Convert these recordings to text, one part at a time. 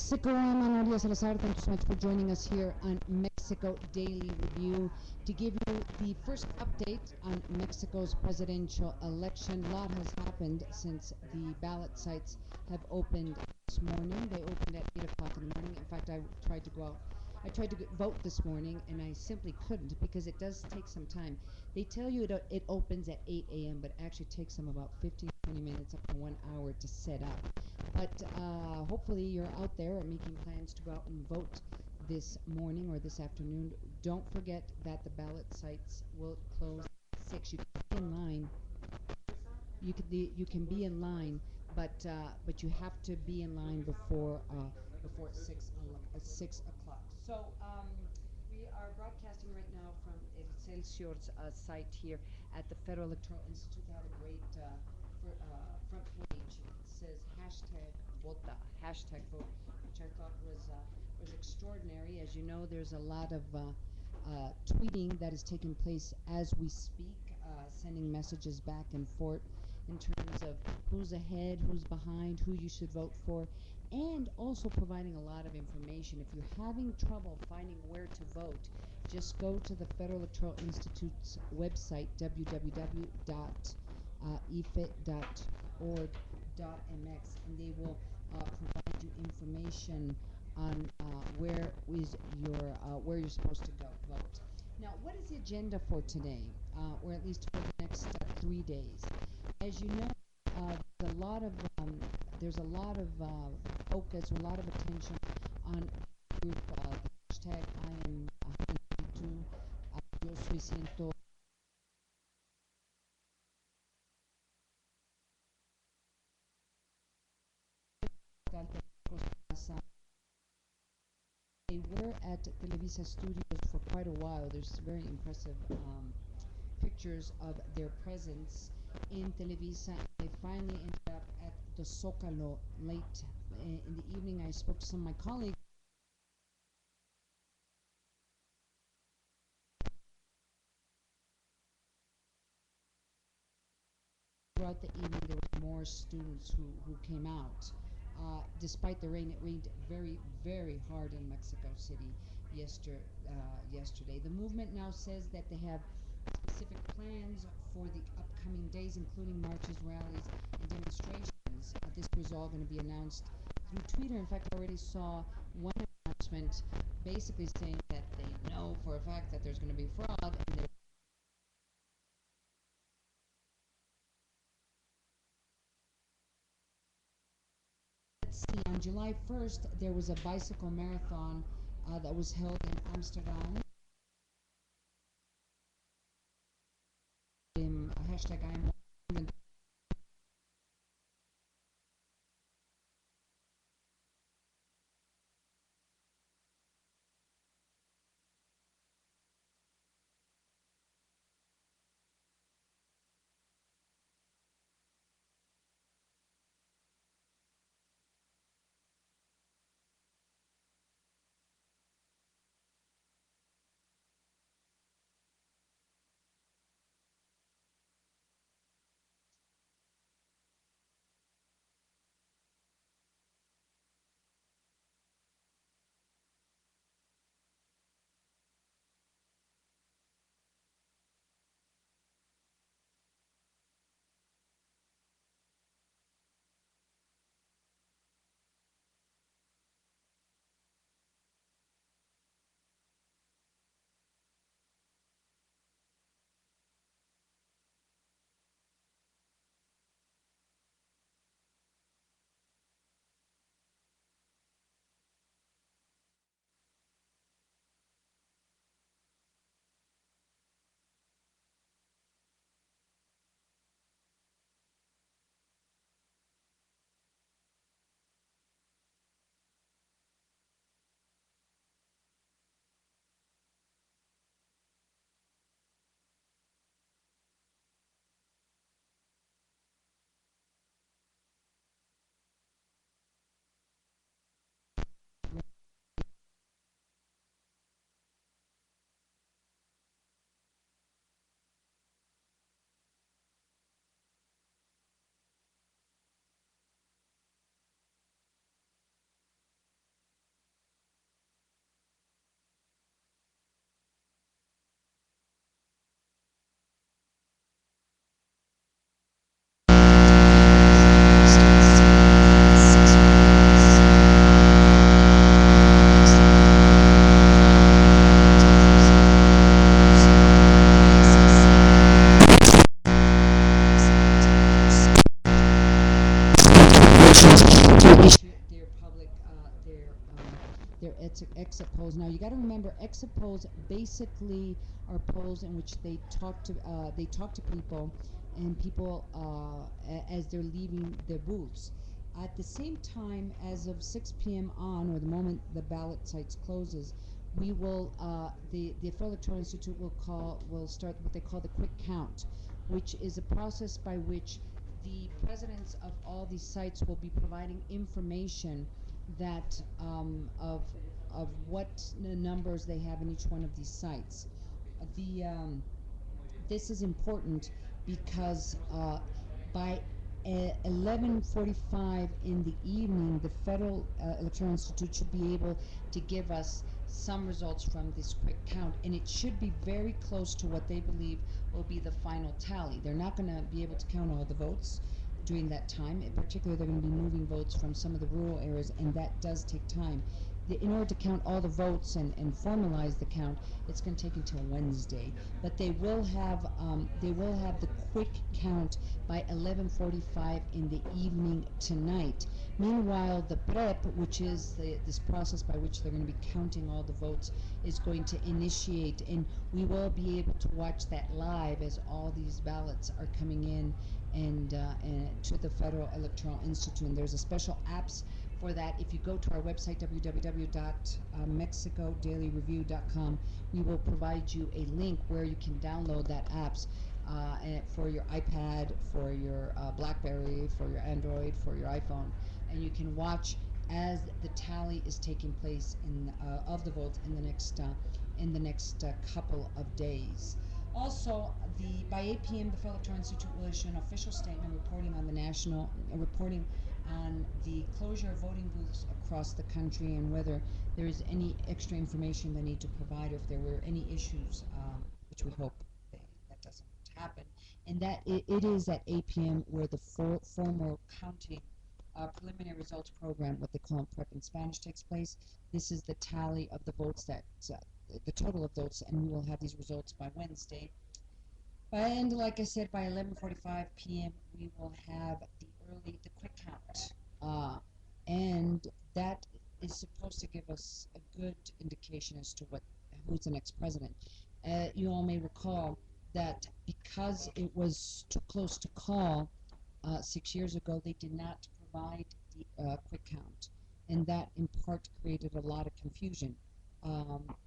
Mexico. I'm Ana Maria Salazar. Thank you so much for joining us here on Mexico Daily Review to give you the first update on Mexico's presidential election. A lot has happened since the ballot sites have opened this morning. They opened at 8 o'clock in the morning. In fact, I tried to go out. I tried to vote this morning, and I simply couldn't because it does take some time. They tell you it opens at 8 a.m., but it actually takes them about 15, 20 minutes up to 1 hour to set up. But hopefully you're out there and making plans to go out and vote this morning or this afternoon. Don't forget that the ballot sites will close at 6. You can be in line. You can be in line, but you have to be in line before 6 o'clock. So we are broadcasting right now from Excelsior's site here at the Federal Electoral Institute. They had a great front page. It says #Vota, #vote, which I thought was extraordinary. As you know, there's a lot of tweeting that is taking place as we speak, sending messages back and forth in terms of who's ahead, who's behind, who you should vote for, and also providing a lot of information. If you're having trouble finding where to vote, just go to the Federal Electoral Institute's website, www.ife.org.mx, and they will provide you information on where you're supposed to go vote. Now, what is the agenda for today, or at least for the next 3 days? As you know, there's a lot of focus, a lot of attention on the group, the hashtag I am 122, yo soy ciento. They were at Televisa Studios for quite a while. There's very impressive pictures of their presence in Televisa. They finally ended up at the Zócalo late in the evening. I spoke to some of my colleagues. Throughout the evening, there were more students who came out. Despite the rain, it rained very, very hard in Mexico City yesterday. The movement now says that they have specific plans for the upcoming days, including marches, rallies, and demonstrations. This was all going to be announced through Twitter. In fact, I already saw one announcement basically saying that they know for a fact that there's going to be fraud, and they're on July 1st, there was a bicycle marathon that was held in Amsterdam. Hashtag I am their exit polls. Now you got to remember, exit polls basically are polls in which they talk to people, and people as they're leaving their booths. At the same time, as of 6 p.m. on, or the moment the ballot sites closes, we will the Federal Electoral Institute will start what they call the quick count, which is a process by which the presidents of all these sites will be providing information that of what numbers they have in each one of these sites. The This is important because by 11:45 in the evening, the Federal Electoral Institute should be able to give us some results from this quick count, and it should be very close to what they believe will be the final tally. They're not going to be able to count all the votes during that time. In particular, they're going to be moving votes from some of the rural areas, and that does take time. In order to count all the votes and formalize the count, it's going to take until Wednesday. But they will have the quick count by 11:45 in the evening tonight. Meanwhile, the prep, which is this process by which they're going to be counting all the votes, is going to initiate, and we will be able to watch that live as all these ballots are coming in and to the Federal Electoral Institute. And there's a special apps for that. If you go to our website, www.mexicodailyReview.com, we will provide you a link where you can download that apps for your iPad, for your BlackBerry, for your Android, for your iPhone, and you can watch as the tally is taking place of the votes in the next couple of days. Also, by 8 p.m., the Federal Electoral Institute will issue an official statement reporting on the closure of voting booths across the country, and whether there is any extra information they need to provide, or if there were any issues, which we hope that doesn't happen. And that it is at 8 p.m. where the formal counting preliminary results program, what they call PREP in Spanish, takes place. This is the tally of the votes the total of votes, and we will have these results by Wednesday. And like I said, by 11:45 p.m. we will have the quick count, and that is supposed to give us a good indication as to who's the next president. You all may recall that because it was too close to call 6 years ago, they did not provide the quick count, and that in part created a lot of confusion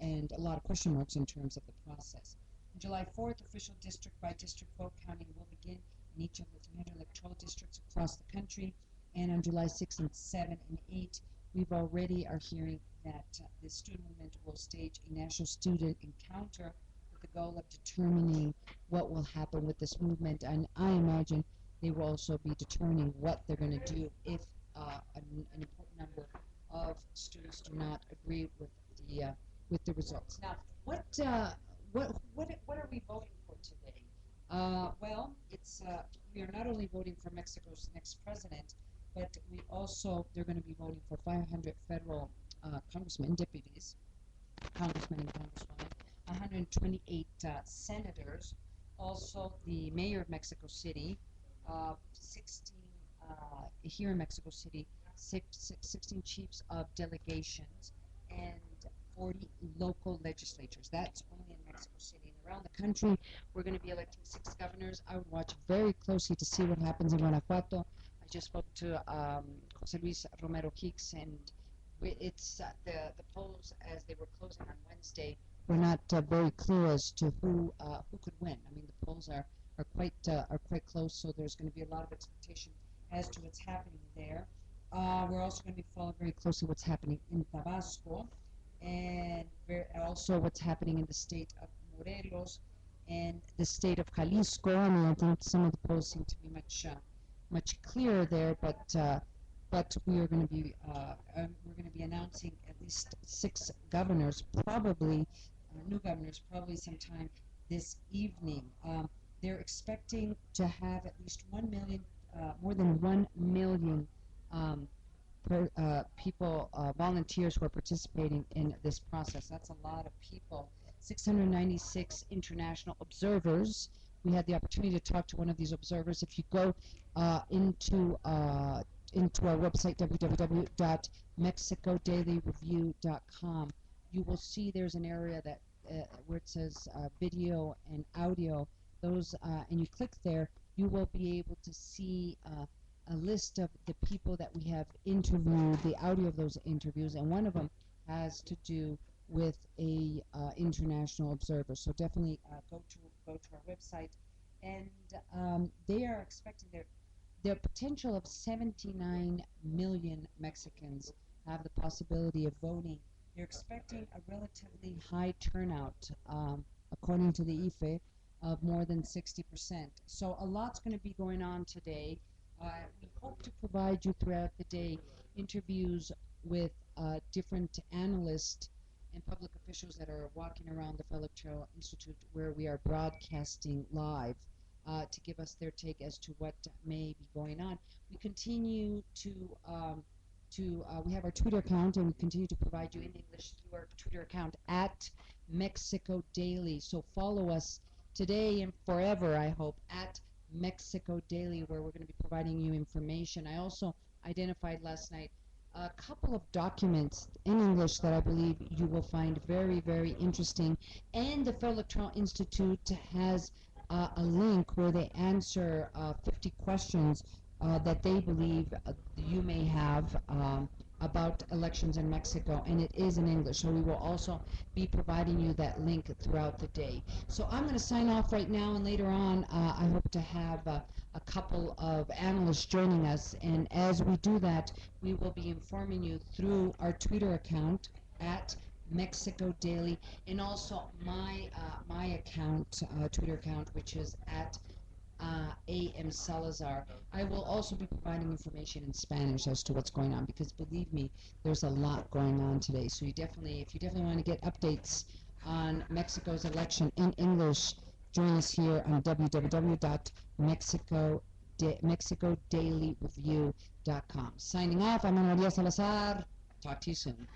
and a lot of question marks in terms of the process. On July 4th, official district-by-district vote counting will begin in each of the 300 electoral districts across the country. And on July 6th and 7th and 8th, we've already are hearing that the student movement will stage a national student encounter with the goal of determining what will happen with this movement. And I imagine they will also be determining what they're going to do if an important number of students do not agree with the results. Now, what are we voting for today? Well, it's we are not only voting for Mexico's next president, but they're going to be voting for 500 federal congressmen, deputies, congressmen and congresswomen, 128 senators, also the mayor of Mexico City, 16 here in Mexico City, 16 chiefs of delegations, and 40 local legislatures. That's only in Mexico City. And around the country, we're going to be electing 6 governors. I would watch very closely to see what happens in Guanajuato. I just spoke to Jose Luis Romero Hicks, and it's the polls as they were closing on Wednesday were not very clear as to who could win. I mean, the polls are quite close, so there's going to be a lot of expectation as to what's happening there. We're also going to be following very closely what's happening in Tabasco, and also what's happening in the state of Morelos and the state of Jalisco. I mean, I think some of the polls seem to be much clearer there, but we're going to be announcing at least 6 governors, probably new governors, probably sometime this evening. They're expecting to have at least 1 million, more than 1 million people, volunteers who are participating in this process. That's a lot of people. 696 international observers. We had the opportunity to talk to one of these observers. If you go into our website, www.mexicodailyreview.com, you will see there's an area that where it says video and audio. Those and you click there, you will be able to see a list of the people that we have interviewed, the audio of those interviews, and one of them has to do with a international observer. So definitely go to our website, and they are expecting their potential of 79 million Mexicans have the possibility of voting. They're expecting a relatively high turnout, according to the IFE, of more than 60%. So a lot's going to be going on today. We hope to provide you throughout the day interviews with different analysts and public officials that are walking around the Electoral Institute, where we are broadcasting live, to give us their take as to what may be going on. We continue to we have our Twitter account, and we continue to provide you in English through our Twitter account at Mexico Daily. So follow us today and forever, I hope, at Mexico Daily, where we're going to be providing you information. I also identified last night a couple of documents in English that I believe you will find very, very interesting. And the Federal Electoral Institute has a link where they answer 50 questions that they believe you may have about elections in Mexico, and it is in English, so we will also be providing you that link throughout the day. So I'm going to sign off right now, and later on I hope to have a couple of analysts joining us, and as we do that, we will be informing you through our Twitter account at Mexico Daily, and also my account, Twitter account, which is at A.M. Salazar. I will also be providing information in Spanish as to what's going on, because believe me, there's a lot going on today. So if you definitely want to get updates on Mexico's election in English, join us here on www.mexicodailyreview.com. Signing off, I'm Ana Maria Salazar. Talk to you soon.